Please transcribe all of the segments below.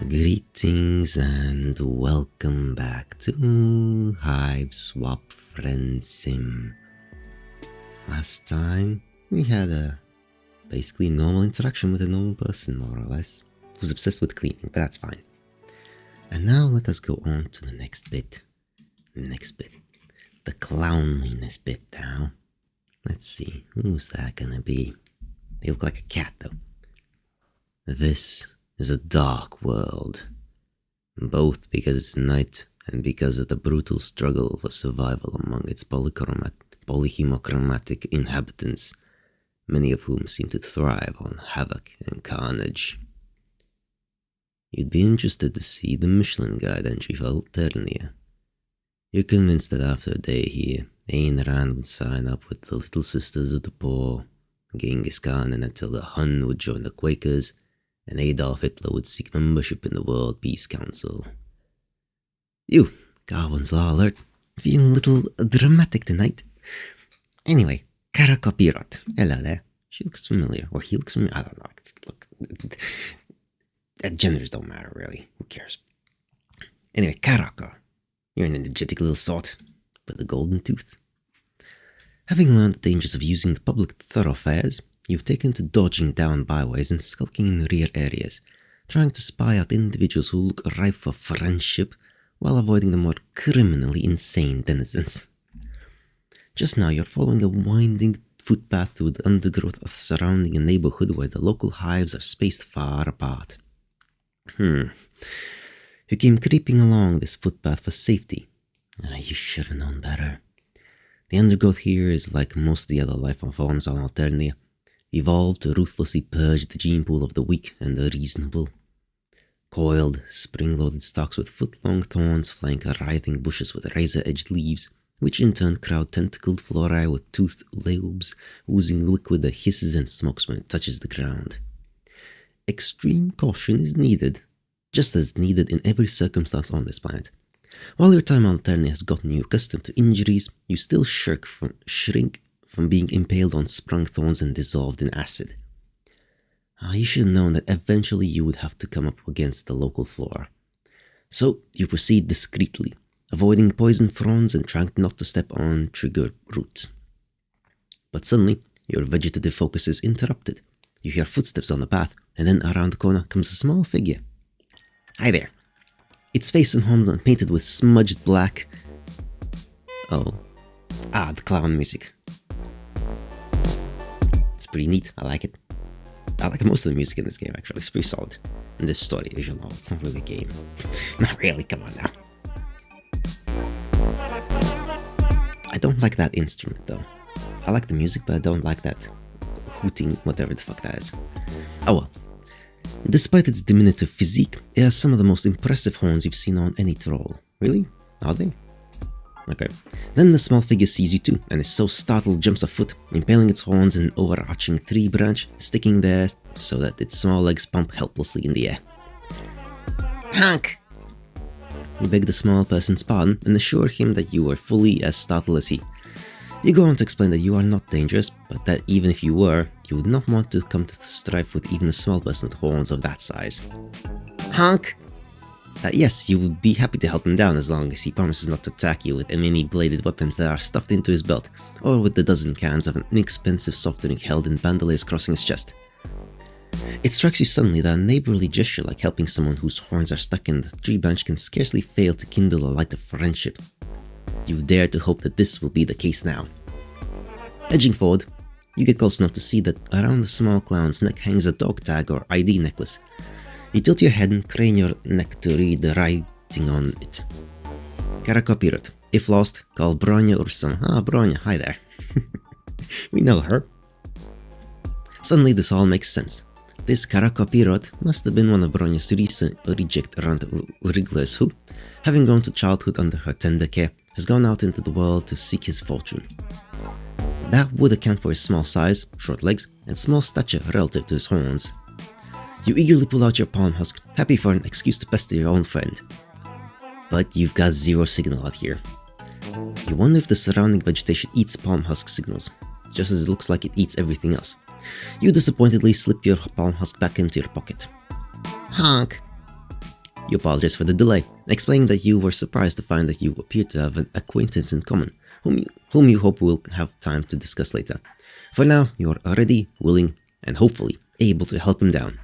Greetings and welcome back to Hiveswap Friendsim. Last time we had a basically normal interaction with a normal person, more or less, who's obsessed with cleaning, but that's fine. And now let us go on to the next bit. The clownliness bit now. Let's see, who's that gonna be? They look like a cat though. This is a dark world, both because it's night and because of the brutal struggle for survival among its polyhemochromatic inhabitants, many of whom seem to thrive on havoc and carnage. You'd be interested to see the Michelin Guide entry for Alternia. You're convinced that after a day here, Ayn Rand would sign up with the Little Sisters of the Poor, Genghis Khan and Attila Hun would join the Quakers, and Adolf Hitler would seek membership in the World Peace Council. You, Garvin's Law Alert, feeling a little dramatic tonight. Anyway, Karako. Hello there. She looks familiar, or he looks familiar, I don't know. Look, genders don't matter really, who cares? Anyway, Karako, you're an energetic little sort, with a golden tooth. Having learned the dangers of using the public thoroughfares, you've taken to dodging down byways and skulking in rear areas, trying to spy out individuals who look ripe for friendship while avoiding the more criminally insane denizens. Just now you're following a winding footpath through the undergrowth surrounding a neighborhood where the local hives are spaced far apart. You came creeping along this footpath for safety. You should have known better. The undergrowth here is like most of the other life forms on Alternia, evolved to ruthlessly purge the gene pool of the weak and the reasonable. Coiled, spring-loaded stalks with foot-long thorns flank writhing bushes with razor-edged leaves, which in turn crowd tentacled flora with toothed lobes, oozing liquid that hisses and smokes when it touches the ground. Extreme caution is needed, just as needed in every circumstance on this planet. While your time on Alternia has gotten you accustomed to injuries, you still shrink from being impaled on sprung thorns and dissolved in acid. You should have known that eventually you would have to come up against the local flora. So you proceed discreetly, avoiding poison fronds and trying not to step on trigger roots. But suddenly, your vegetative focus is interrupted. You hear footsteps on the path, and then around the corner comes a small figure. Hi there. Its face and arms are painted with smudged black. The clown music. It's pretty neat, I like it. I like most of the music in this game actually, it's pretty solid. And this story, as you'll know, it's not really a game. Not really, come on now. I don't like that instrument though. I like the music, but I don't like that hooting, whatever the fuck that is. Oh well. Despite its diminutive physique, it has some of the most impressive horns you've seen on any troll. Really? Are they? Okay. Then the small figure sees you too, and is so startled jumps a foot, impaling its horns in an overarching tree branch, sticking there so that its small legs pump helplessly in the air. Honk! You beg the small person's pardon and assure him that you are fully as startled as he. You go on to explain that you are not dangerous, but that even if you were, you would not want to come to strife with even a small person with horns of that size. Honk! Yes, you would be happy to help him down as long as he promises not to attack you with many bladed weapons that are stuffed into his belt, or with the dozen cans of an inexpensive soft drink held in bandoliers crossing his chest. It strikes you suddenly that a neighborly gesture like helping someone whose horns are stuck in the tree branch can scarcely fail to kindle a light of friendship. You dare to hope that this will be the case now. Edging forward, you get close enough to see that around the small clown's neck hangs a dog tag or ID necklace. You tilt your head and crane your neck to read the writing on it. Karako. If lost, call Bronya or some. Bronya, hi there. We know her. Suddenly this all makes sense. This Karako must have been one of Bronya's recent reject wrigglers who, having gone to childhood under her tender care, has gone out into the world to seek his fortune. That would account for his small size, short legs, and small stature relative to his horns. You eagerly pull out your palm husk, happy for an excuse to pester your own friend. But you've got zero signal out here. You wonder if the surrounding vegetation eats palm husk signals, just as it looks like it eats everything else. You disappointedly slip your palm husk back into your pocket. Honk! You apologize for the delay, explaining that you were surprised to find that you appear to have an acquaintance in common, whom you hope will have time to discuss later. For now, you are ready, willing, and hopefully able to help him down.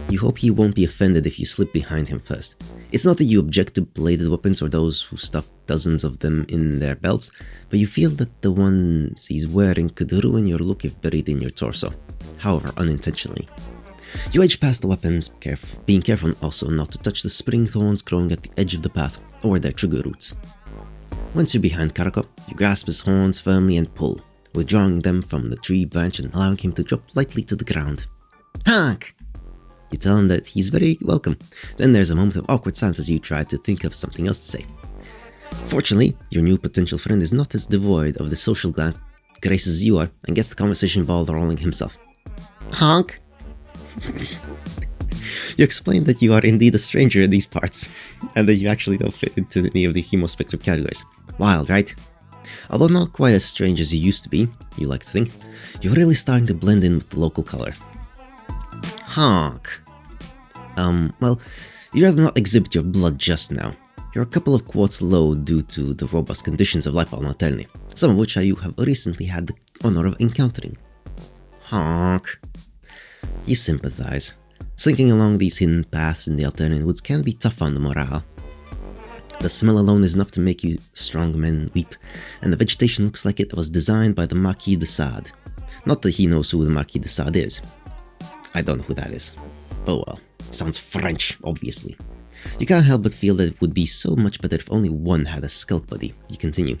You hope he won't be offended if you slip behind him first. It's not that you object to bladed weapons or those who stuff dozens of them in their belts, but you feel that the ones he's wearing could ruin your look if buried in your torso, however unintentionally. You edge past the weapons, being careful also not to touch the spring thorns growing at the edge of the path or their trigger roots. Once you're behind Karako, you grasp his horns firmly and pull, withdrawing them from the tree branch and allowing him to drop lightly to the ground. Honk! You tell him that he's very welcome. Then there's a moment of awkward silence as you try to think of something else to say. Fortunately, your new potential friend is not as devoid of the social grace as you are and gets the conversation ball rolling himself. Honk! You explain that you are indeed a stranger in these parts, and that you actually don't fit into any of the hemospectrum categories. Wild, right? Although not quite as strange as you used to be, you like to think, you're really starting to blend in with the local color. Honk. Well, you'd rather not exhibit your blood just now. You're a couple of quarts low due to the robust conditions of life on Alternia, some of which you have recently had the honor of encountering. Honk. You sympathize. Slinking along these hidden paths in the Alternian woods can be tough on the morale. The smell alone is enough to make you strong men weep, and the vegetation looks like it was designed by the Marquis de Sade. Not that he knows who the Marquis de Sade is. I don't know who that is. Oh well, sounds French, obviously. You can't help but feel that it would be so much better if only one had a skulk buddy. You continue.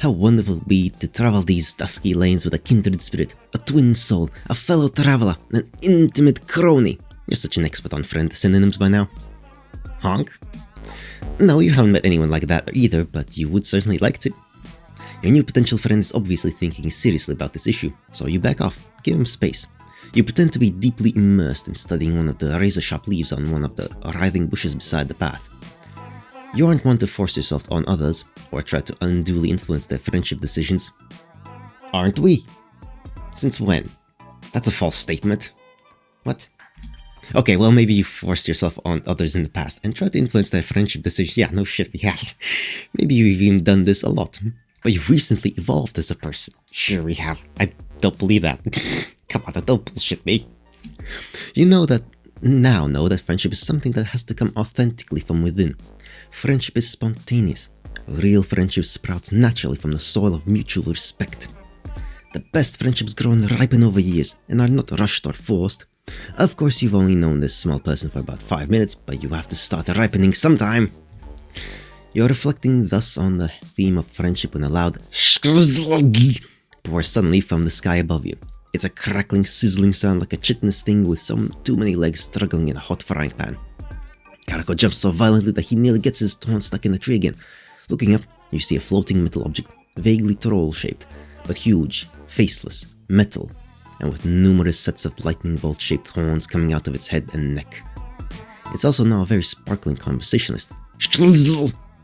How wonderful it would be to travel these dusky lanes with a kindred spirit, a twin soul, a fellow traveler, an intimate crony. You're such an expert on friend synonyms by now. Honk? No, you haven't met anyone like that either, but you would certainly like to. Your new potential friend is obviously thinking seriously about this issue, so you back off, give him space. You pretend to be deeply immersed in studying one of the razor-sharp leaves on one of the writhing bushes beside the path. You aren't one to force yourself on others, or try to unduly influence their friendship decisions. Aren't we? Since when? That's a false statement. What? Okay, well maybe you forced yourself on others in the past and tried to influence their friendship decisions. Yeah, no shit, we have. Maybe you've even done this a lot. But you've recently evolved as a person. Sure we have. I don't believe that. Come on, don't bullshit me. You know that friendship is something that has to come authentically from within. Friendship is spontaneous. Real friendship sprouts naturally from the soil of mutual respect. The best friendships grow and ripen over years and are not rushed or forced. Of course, you've only known this small person for about 5 minutes, but you have to start ripening sometime. You're reflecting thus on the theme of friendship when a loud pours suddenly from the sky above you. It's a crackling, sizzling sound like a chitinous thing with too many legs struggling in a hot frying pan. Karako jumps so violently that he nearly gets his horn stuck in the tree again. Looking up, you see a floating metal object, vaguely troll-shaped, but huge, faceless, metal, and with numerous sets of lightning bolt-shaped horns coming out of its head and neck. It's also now a very sparkling conversationalist.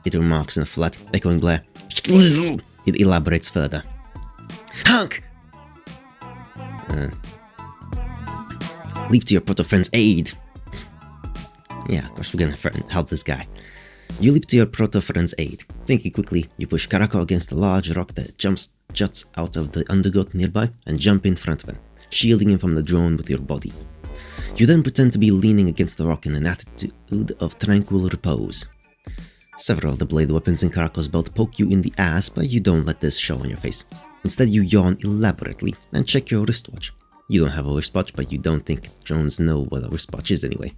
It remarks in a flat, echoing blare. It elaborates further. Honk! Leap to your proto-friend's aid. Yeah, of course we're gonna help this guy. You leap to your proto-friend's aid. Thinking quickly, you push Karako against a large rock that juts out of the undergrowth nearby and jump in front of him, shielding him from the drone with your body. You then pretend to be leaning against the rock in an attitude of tranquil repose. Several of the blade weapons in Karako's belt poke you in the ass, but you don't let this show on your face. Instead, you yawn elaborately and check your wristwatch. You don't have a wristwatch, but you don't think drones know what a wristwatch is anyway.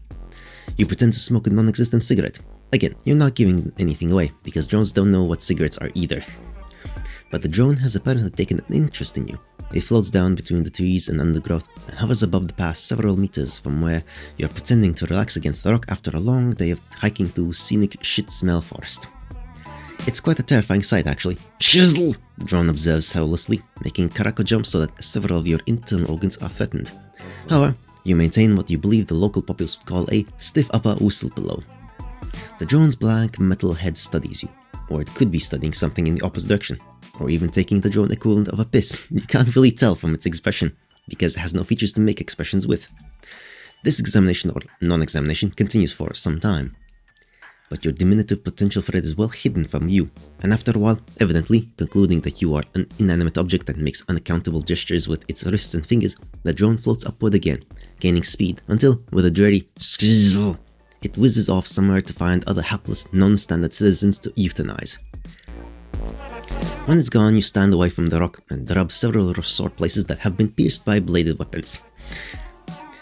You pretend to smoke a non-existent cigarette. Again, you're not giving anything away, because drones don't know what cigarettes are either. But the drone has apparently taken an interest in you. It floats down between the trees and undergrowth and hovers above the pass several meters from where you're pretending to relax against the rock after a long day of hiking through scenic shit-smell forest. It's quite a terrifying sight, actually. Shizzle! The drone observes helplessly, making Karako jump so that several of your internal organs are threatened. However, you maintain what you believe the local populace would call a stiff upper whistle below. The drone's blank metal head studies you, or it could be studying something in the opposite direction, or even taking the drone equivalent of a piss. You can't really tell from its expression, because it has no features to make expressions with. This examination or non-examination continues for some time. But your diminutive potential threat is well hidden from you, and after a while, evidently concluding that you are an inanimate object that makes unaccountable gestures with its wrists and fingers, the drone floats upward again, gaining speed, until, with a dreary skzzz, it whizzes off somewhere to find other hapless, non-standard citizens to euthanize. When it's gone, you stand away from the rock and rub several sore places that have been pierced by bladed weapons.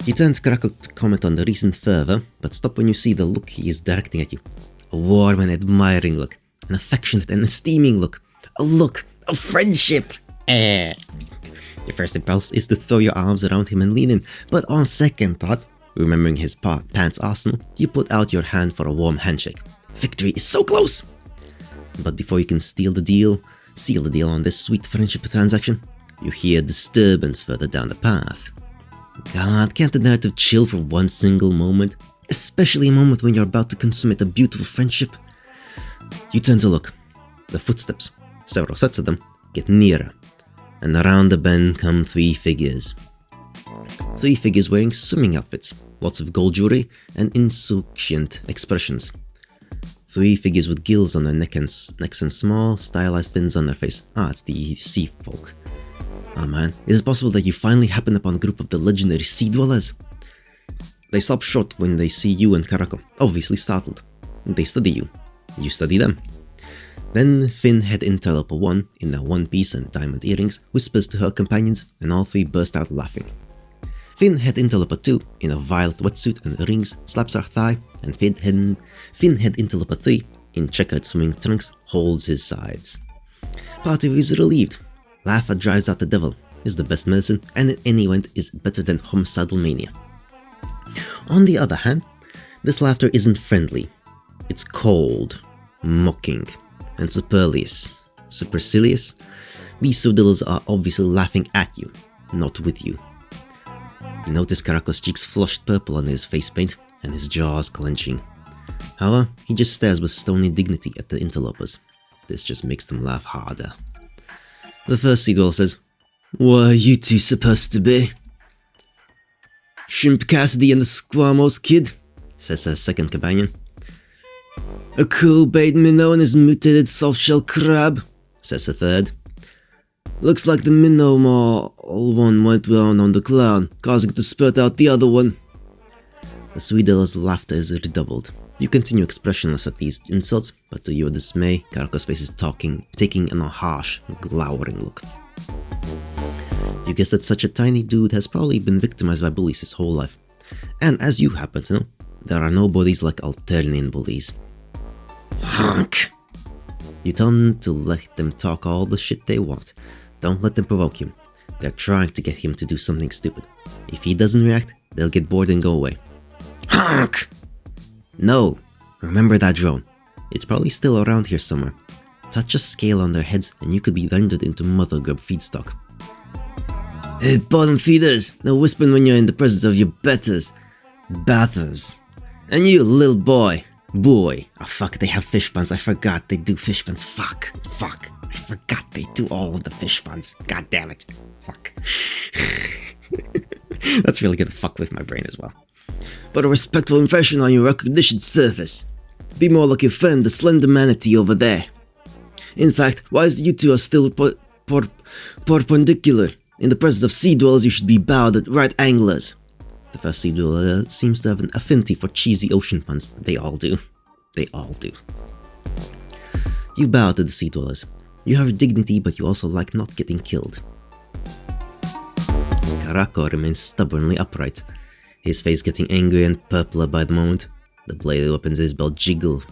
You turn to Karako to comment on the recent fervor, but stop when you see the look he is directing at you. A warm and admiring look, an affectionate and esteeming look, a look of friendship. Your first impulse is to throw your arms around him and lean in, but on second thought, remembering his pants arsenal, you put out your hand for a warm handshake. Victory is so close! But before you can seal the deal on this sweet friendship transaction, you hear disturbance further down the path. God, can't the narrative chill for one single moment? Especially a moment when you're about to consummate a beautiful friendship? You turn to look. The footsteps, several sets of them, get nearer, and around the bend come 3 figures. 3 figures wearing swimming outfits, lots of gold jewelry, and insouciant expressions. 3 figures with gills on their necks and small, stylized fins on their face. It's the sea folk. Oh man, is it possible that you finally happen upon a group of the legendary sea dwellers? They stop short when they see you and Karako, obviously startled. They study you. You study them. Then Finhead Interloper 1, in a one piece and diamond earrings, whispers to her companions, and all 3 burst out laughing. Finhead Interloper 2, in a violet wetsuit and rings, slaps her thigh, and Finhead Interloper 3, in checkered swimming trunks, holds his sides. Part of you is relieved. Laughter drives out the devil, is the best medicine, and in any event is better than homicidal mania. On the other hand, this laughter isn't friendly. It's cold, mocking, and supercilious. These pseudolers are obviously laughing at you, not with you. You notice Karako's cheeks flushed purple under his face paint, and his jaws clenching. However, he just stares with stony dignity at the interlopers. This just makes them laugh harder. The first sea dweller says, "What are you 2 supposed to be?" "Shrimp Cassidy and the Squamos Kid," says her second companion. "A cool bait minnow and his mutated softshell crab," says her third. "Looks like the minnow one went down on the clown, causing it to spurt out the other one." The Sweedeller's laughter is redoubled. You continue expressionless at these insults, but to your dismay, Karako's face is taking a harsh, glowering look. You guess that such a tiny dude has probably been victimized by bullies his whole life. And as you happen to know, there are no bullies like Alternian bullies. Honk! You tell them to let them talk all the shit they want. Don't let them provoke him. They're trying to get him to do something stupid. If he doesn't react, they'll get bored and go away. Honk! No! Remember that drone. It's probably still around here somewhere. Touch a scale on their heads and you could be rendered into mother grub feedstock. Hey, bottom feeders! No whispering when you're in the presence of your betters. Bathers. And you, little boy. Oh fuck, they have fish puns. I forgot they do fish puns. Fuck. I forgot they do all of the fish puns. God damn it. Fuck. That's really gonna fuck with my brain as well. But a respectful impression on your recognition surface. Be more like your friend, the slender manatee over there. In fact, whilst you 2 are still perpendicular, in the presence of sea dwellers you should be bowed at right anglers. The first sea dweller seems to have an affinity for cheesy ocean puns. They all do. You bow to the sea dwellers. You have dignity, but you also like not getting killed. Karako remains stubbornly upright, his face getting angry and purpler by the moment. The bladed weapons in his belt jingle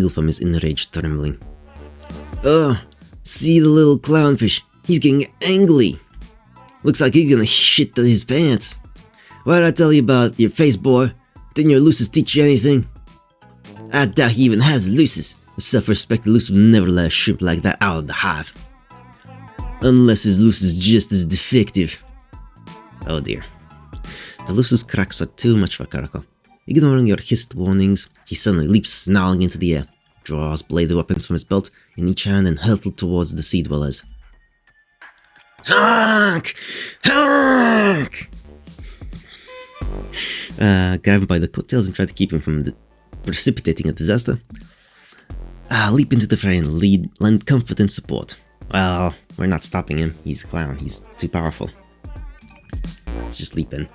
from his enraged trembling. "Oh, see the little clownfish. He's getting angry. Looks like he's gonna shit his pants. Why'd I tell you about your face, boy? Didn't your luces teach you anything?" "I doubt he even has luces. A self-respecting loose will never let a shrimp like that out of the hive. Unless his loose is just as defective." Oh dear. The loose's cracks are too much for Karako. Ignoring your hissed warnings, he suddenly leaps snarling into the air, draws bladed weapons from his belt in each hand and hurtles towards the sea dwellers. Honk! Honk! Grab him by the coattails and try to keep him from precipitating a disaster. Leap into the fray and lend comfort and support. Well, we're not stopping him. He's a clown. He's too powerful. Let's just leap in.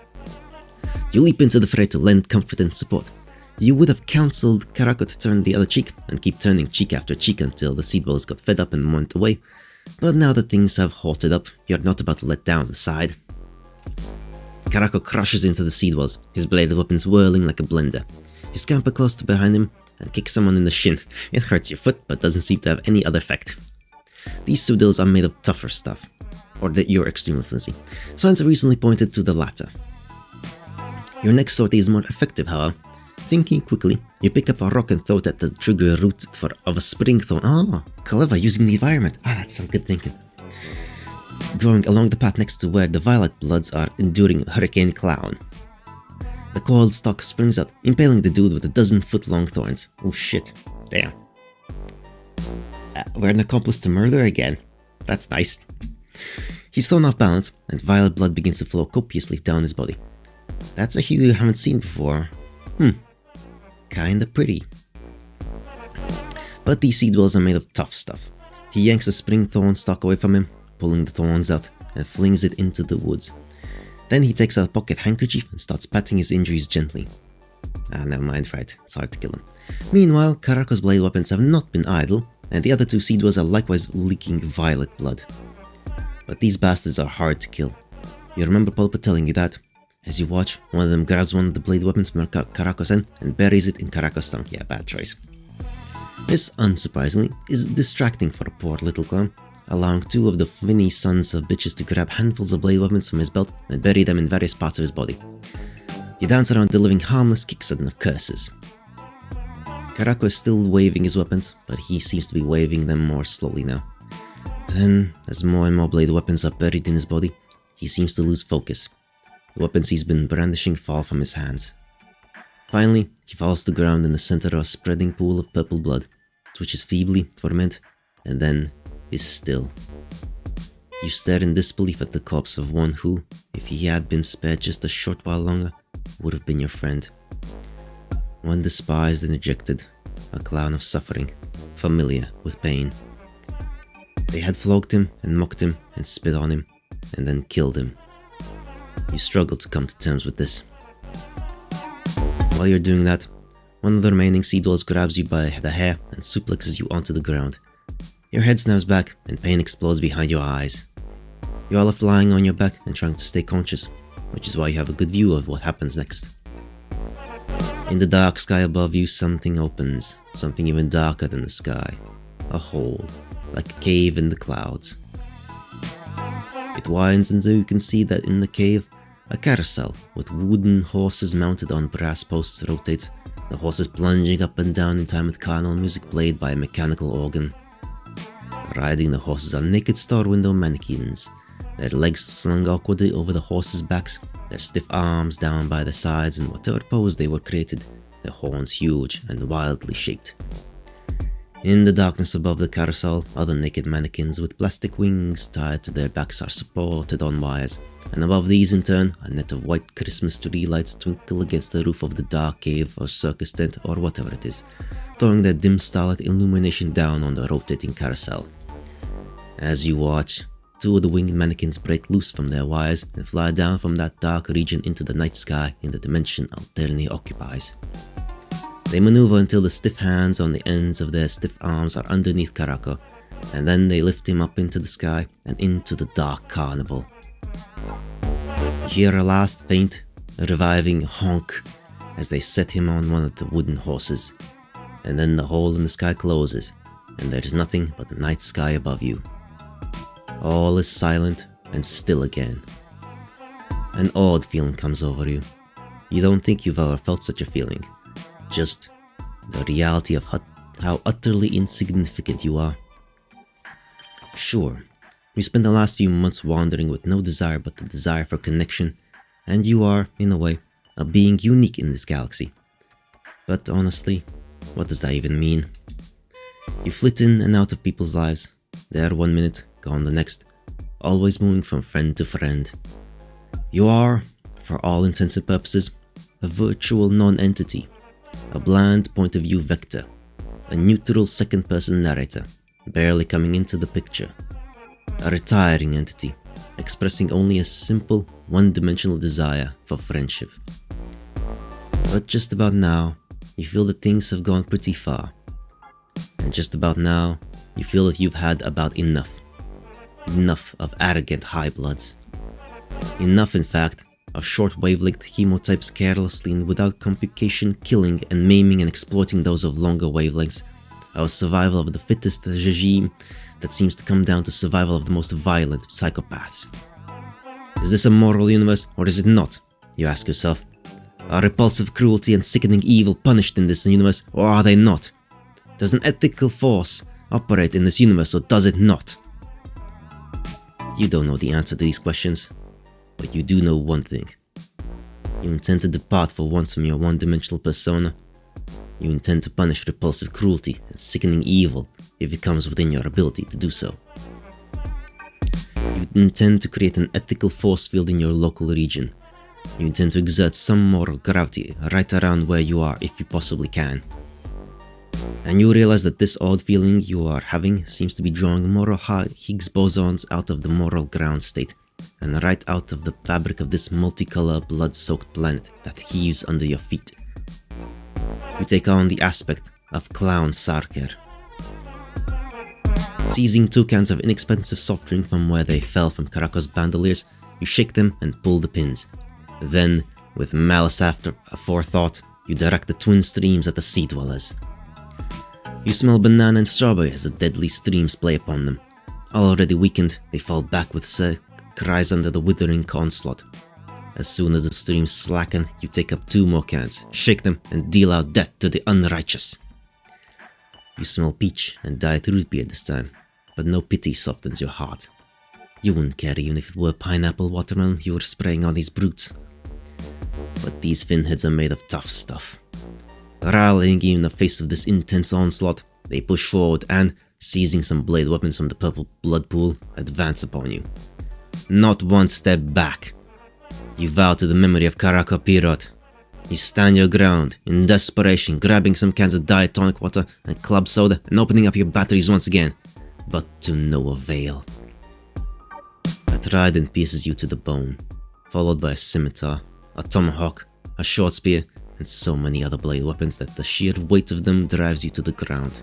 You leap into the fray to lend comfort and support. You would have counseled Karako to turn the other cheek and keep turning cheek after cheek until the seed balls got fed up and went away. But now that things have halted up, you're not about to let down the side. Karako crushes into the seed walls, his bladed weapons whirling like a blender. You scamper close to behind him and kick someone in the shin. It hurts your foot, but doesn't seem to have any other effect. These pseudos are made of tougher stuff, or that you're extremely flimsy. Science have recently pointed to the latter. Your next sortie is more effective, however. Thinking quickly, you pick up a rock and throw it at the trigger root of a spring thorn. Ah, clever, using the environment. That's some good thinking. Growing along the path next to where the violet bloods are enduring Hurricane Clown. The coiled stalk springs out, impaling the dude with a 12-foot-long thorns. Oh shit, damn. We're an accomplice to murder again. That's nice. He's thrown off balance, and violet blood begins to flow copiously down his body. That's a hue you haven't seen before. Kinda pretty. But these seed wells are made of tough stuff. He yanks the spring thorn stalk away from him, pulling the thorns out, and flings it into the woods. Then he takes out a pocket handkerchief and starts patting his injuries gently. Never mind, right, it's hard to kill him. Meanwhile, Karako's blade weapons have not been idle, and the other two seed wells are likewise leaking violet blood. But these bastards are hard to kill. You remember Pulpa telling you that? As you watch, one of them grabs one of the blade weapons from Karako's hand and buries it in Karako's stomach. Yeah, bad choice. This, unsurprisingly, is distracting for a poor little clown, allowing two of the finny sons of bitches to grab handfuls of blade weapons from his belt and bury them in various parts of his body. You dance around delivering harmless kicks and curses. Karako is still waving his weapons, but he seems to be waving them more slowly now. Then, as more and more blade weapons are buried in his body, he seems to lose focus. The weapons he's been brandishing fall from his hands. Finally, he falls to the ground in the center of a spreading pool of purple blood, twitches feebly for a minute, and then is still. You stare in disbelief at the corpse of one who, if he had been spared just a short while longer, would have been your friend. One despised and rejected, a clown of suffering, familiar with pain. They had flogged him and mocked him and spit on him, and then killed him. You struggle to come to terms with this. While you're doing that, one of the remaining seed walls grabs you by the hair and suplexes you onto the ground. Your head snaps back and pain explodes behind your eyes. You are left lying on your back and trying to stay conscious, which is why you have a good view of what happens next. In the dark sky above you, something opens, something even darker than the sky. A hole, like a cave in the clouds. It winds until you can see that in the cave, a carousel with wooden horses mounted on brass posts rotates, the horses plunging up and down in time with carnal music played by a mechanical organ. Riding the horses are naked store window mannequins, their legs slung awkwardly over the horses' backs, their stiff arms down by the sides in whatever pose they were created, their horns huge and wildly shaped. In the darkness above the carousel, other naked mannequins with plastic wings tied to their backs are supported on wires, and above these in turn, a net of white Christmas tree lights twinkle against the roof of the dark cave or circus tent or whatever it is, throwing their dim starlight illumination down on the rotating carousel. As you watch, two of the winged mannequins break loose from their wires and fly down from that dark region into the night sky in the dimension Alternia occupies. They maneuver until the stiff hands on the ends of their stiff arms are underneath Karako, and then they lift him up into the sky and into the dark carnival. You hear a last faint, reviving honk as they set him on one of the wooden horses, and then the hole in the sky closes, and there is nothing but the night sky above you. All is silent and still again. An odd feeling comes over you. You don't think you've ever felt such a feeling. Just the reality of how utterly insignificant you are. Sure, you spent the last few months wandering with no desire but the desire for connection, and you are, in a way, a being unique in this galaxy. But honestly, what does that even mean? You flit in and out of people's lives, there one minute, gone the next, always moving from friend to friend. You are, for all intents and purposes, a virtual non-entity, a bland point-of-view vector, a neutral second-person narrator, barely coming into the picture, a retiring entity, expressing only a simple, one-dimensional desire for friendship. But just about now, you feel that things have gone pretty far. And just about now, you feel that you've had about enough. Enough of arrogant high-bloods. Enough, in fact, of short-wavelength chemotypes carelessly and without complication killing and maiming and exploiting those of longer wavelengths. Of survival of the fittest regime that seems to come down to survival of the most violent psychopaths. Is this a moral universe, or is it not? You ask yourself. Are repulsive cruelty and sickening evil punished in this universe, or are they not? Does an ethical force operate in this universe, or does it not? You don't know the answer to these questions, but you do know one thing. You intend to depart for once from your one-dimensional persona. You intend to punish repulsive cruelty and sickening evil if it comes within your ability to do so. You intend to create an ethical force field in your local region. You intend to exert some moral gravity right around where you are if you possibly can. And you realize that this odd feeling you are having seems to be drawing moral Higgs bosons out of the moral ground state, and right out of the fabric of this multicolor blood-soaked planet that heaves under your feet. You take on the aspect of Clown Sarker. Seizing 2 cans of inexpensive soft drink from where they fell from Karako's bandoliers, you shake them and pull the pins. Then, with malice after aforethought, you direct the twin streams at the sea dwellers. You smell banana and strawberry as the deadly streams play upon them. Already weakened, they fall back with cries under the withering onslaught. As soon as the streams slacken, you take up 2 more cans, shake them, and deal out death to the unrighteous. You smell peach and diet root beer this time, but no pity softens your heart. You wouldn't care even if it were pineapple watermelon you were spraying on these brutes. But these finheads are made of tough stuff. Rallying in the face of this intense onslaught, they push forward and, seizing some blade weapons from the purple blood pool, advance upon you. Not one step back. You vow to the memory of Karako Pirot. You stand your ground, in desperation, grabbing some cans of diet tonic water and club soda and opening up your batteries once again, but to no avail. A trident pierces you to the bone, followed by a scimitar, a tomahawk, a short spear, and so many other blade weapons that the sheer weight of them drives you to the ground,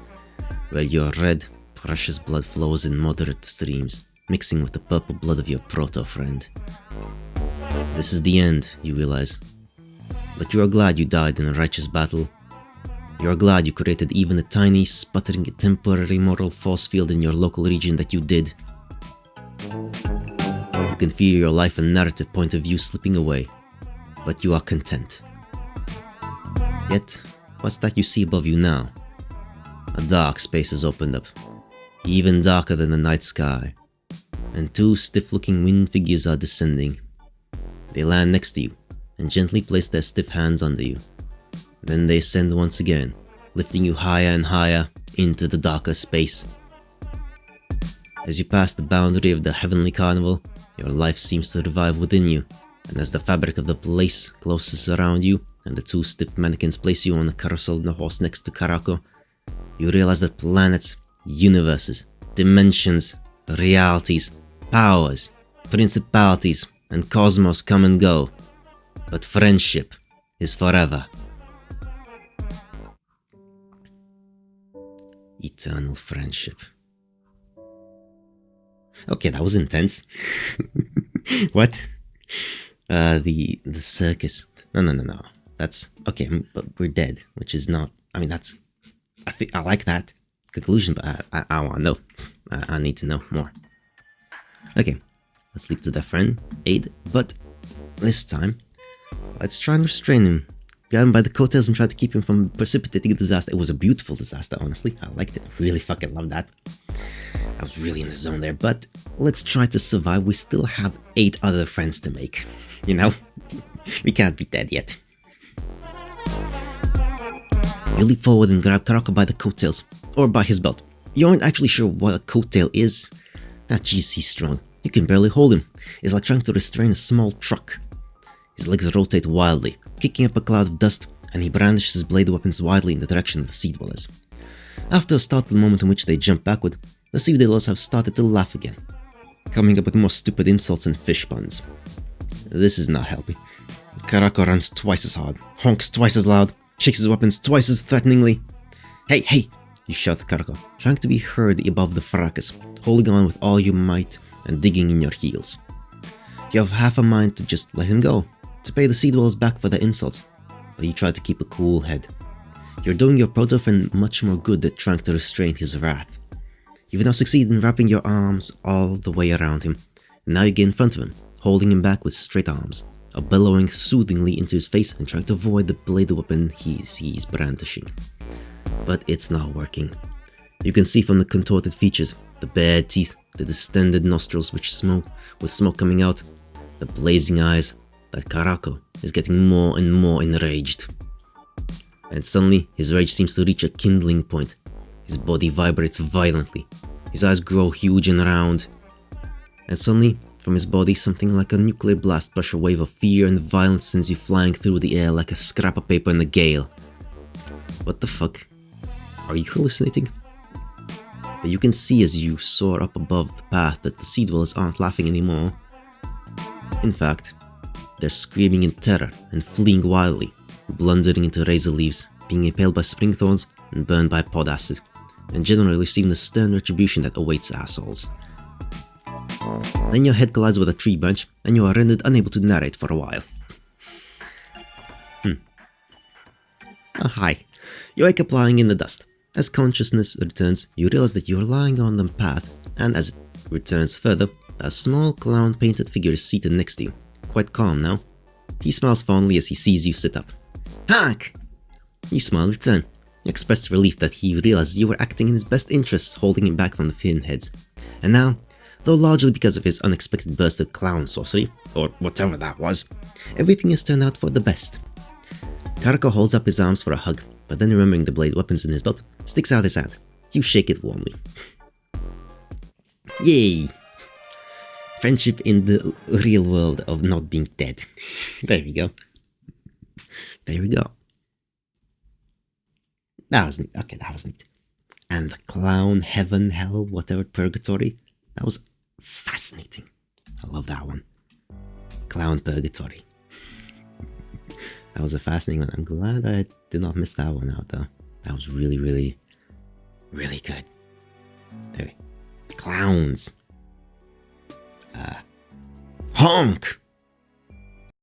where your red, precious blood flows in moderate streams, mixing with the purple blood of your proto-friend. This is the end, you realize. But you are glad you died in a righteous battle. You are glad you created even a tiny, sputtering, temporary moral force field in your local region that you did. You can feel your life and narrative point of view slipping away, but you are content. Yet, what's that you see above you now? A dark space has opened up, even darker than the night sky, and 2 stiff-looking winged figures are descending. They land next to you, and gently place their stiff hands under you. Then they ascend once again, lifting you higher and higher into the darker space. As you pass the boundary of the heavenly carnival, your life seems to revive within you, and as the fabric of the place closes around you, and the 2 stiff mannequins place you on a carousel and a horse next to Karako, you realize that planets, universes, dimensions, realities, powers, principalities, and cosmos come and go, but friendship is forever. Eternal friendship. Okay, that was intense. What? The circus. No. That's okay. But we're dead, which is not. I mean, that's. I like that conclusion, but I want to know. I need to know more. Okay, let's leave to their friend Aid, but this time, let's try and restrain him. Grab him by the coattails and try to keep him from precipitating a disaster. It was a beautiful disaster, honestly. I liked it. I really fucking loved that. I was really in the zone there, but let's try to survive. We still have 8 other friends to make. You know? We can't be dead yet. You leap forward and grab Karako by the coattails, or by his belt. You aren't actually sure what a coattail is. Ah, jeez, he's strong. You can barely hold him. It's like trying to restrain a small truck. His legs rotate wildly, kicking up a cloud of dust, and he brandishes his blade weapons wildly in the direction of the sea dwellers. After a startled moment in which they jump backward, the sea dwellers have started to laugh again, coming up with more stupid insults and fish puns. This is not helping. Karako runs twice as hard, honks twice as loud, shakes his weapons twice as threateningly. Hey, hey! You shout at Karako, trying to be heard above the fracas, holding on with all your might and digging in your heels. You have half a mind to just let him go, to pay the sea dwellers back for their insults, but you try to keep a cool head. You're doing your proto-friend much more good at trying to restrain his wrath. You've now succeeded in wrapping your arms all the way around him, and now you get in front of him, holding him back with straight arms, or bellowing soothingly into his face and trying to avoid the bladed weapon he's brandishing. But it's not working. You can see from the contorted features, the bared teeth, the distended nostrils with smoke coming out, the blazing eyes, that Karako is getting more and more enraged. And suddenly, his rage seems to reach a kindling point. His body vibrates violently, his eyes grow huge and round, and suddenly, from his body, something like a nuclear blast pushes a wave of fear and violence sends you flying through the air like a scrap of paper in a gale. What the fuck? Are you hallucinating? But you can see as you soar up above the path that the sea dwellers aren't laughing anymore. In fact, they're screaming in terror and fleeing wildly, blundering into razor leaves, being impaled by spring thorns and burned by pod acid, and generally receiving the stern retribution that awaits assholes. Then your head collides with a tree branch, and you are rendered unable to narrate for a while. Oh, hi. You wake up lying in the dust. As consciousness returns, you realize that you are lying on the path, and as it returns further, a small clown-painted figure is seated next to you, quite calm now. He smiles fondly as he sees you sit up. Honk! You smile in return. You express relief that he realized you were acting in his best interests, holding him back from the pinheads. And now, though largely because of his unexpected burst of clown sorcery, or whatever that was, everything has turned out for the best. Karako holds up his arms for a hug, but then remembering the blade weapons in his belt, sticks out his hand. You shake it warmly. Yay! Friendship in the real world of not being dead. There we go. There we go. That was neat. Okay, that was neat. And the clown, heaven, hell, whatever, purgatory. That was fascinating. I love that one. Clown purgatory. That was a fascinating one. I'm glad I did not miss that one out though. That was really, really, really good. Anyway. Clowns. Honk!